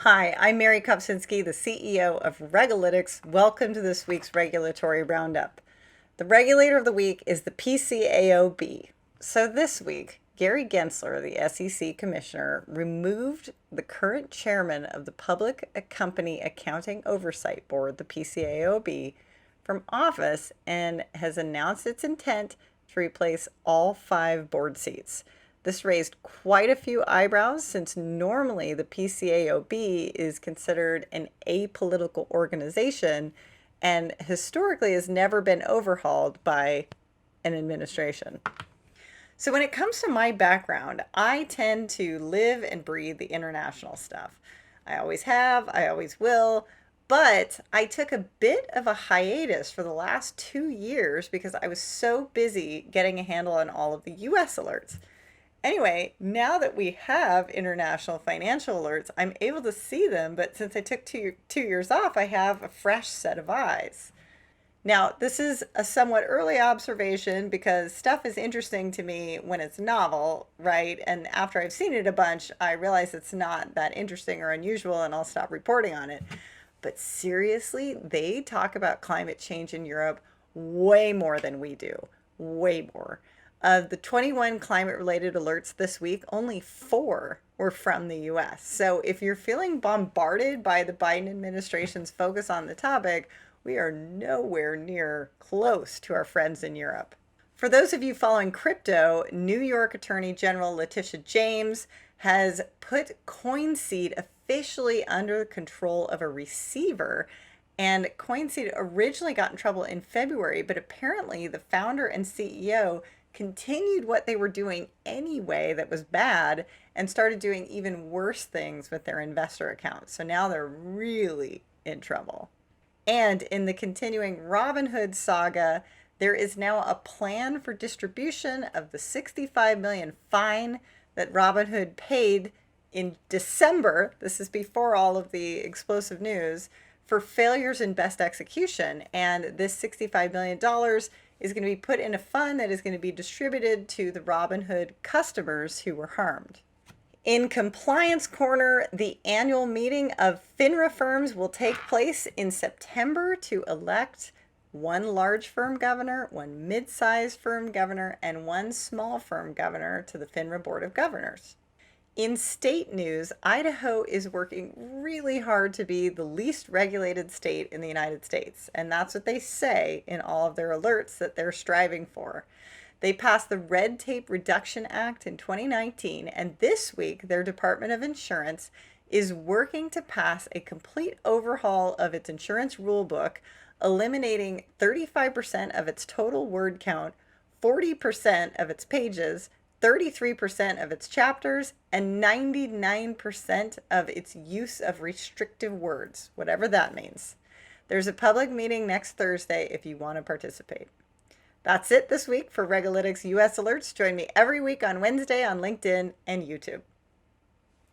Hi, I'm Mary Kopczynski, the CEO of Regulalytics. Welcome to this week's Regulatory Roundup. The regulator of the week is the PCAOB. So this week, Gary Gensler, the SEC commissioner, removed the current chairman of the Public Company Accounting Oversight Board, the PCAOB, from office and has announced its intent to replace all 5 board seats. This raised quite a few eyebrows since normally the PCAOB is considered an apolitical organization and historically has never been overhauled by an administration. So when it comes to my background, I tend to live and breathe the international stuff. I always have, I always will, but I took a bit of a hiatus for the last 2 years because I was so busy getting a handle on all of the US alerts. Anyway, now that we have international financial alerts, I'm able to see them, but since I took two years off, I have a fresh set of eyes. Now, this is a somewhat early observation because stuff is interesting to me when it's novel, right? And after I've seen it a bunch, I realize it's not that interesting or unusual and I'll stop reporting on it. But seriously, they talk about climate change in Europe way more than we do, way more. Of the 21 climate-related alerts this week, only 4 were from the US. So if you're feeling bombarded by the Biden administration's focus on the topic, we are nowhere near close to our friends in Europe. For those of you following crypto, New York Attorney General Letitia James has put Coinseed officially under the control of a receiver. And Coinseed originally got in trouble in February, but apparently the founder and CEO continued what they were doing anyway that was bad and started doing even worse things with their investor accounts. So now they're really in trouble. And in the continuing Robinhood saga, there is now a plan for distribution of the $65 million fine that Robinhood paid in December. This is before all of the explosive news for failures in best execution. And this $65 million is going to be put in a fund that is going to be distributed to the Robinhood customers who were harmed. In Compliance Corner, the annual meeting of FINRA firms will take place in September to elect one large firm governor, one mid-sized firm governor, and one small firm governor to the FINRA Board of Governors. In state news, Idaho is working really hard to be the least regulated state in the United States, and that's what they say in all of their alerts that they're striving for. They passed the Red Tape Reduction Act in 2019, and this week their Department of Insurance is working to pass a complete overhaul of its insurance rulebook, eliminating 35% of its total word count, 40% of its pages, 33% of its chapters, and 99% of its use of restrictive words, whatever that means. There's a public meeting next Thursday if you want to participate. That's it this week for Regulalytics US Alerts. Join me every week on Wednesday on LinkedIn and YouTube.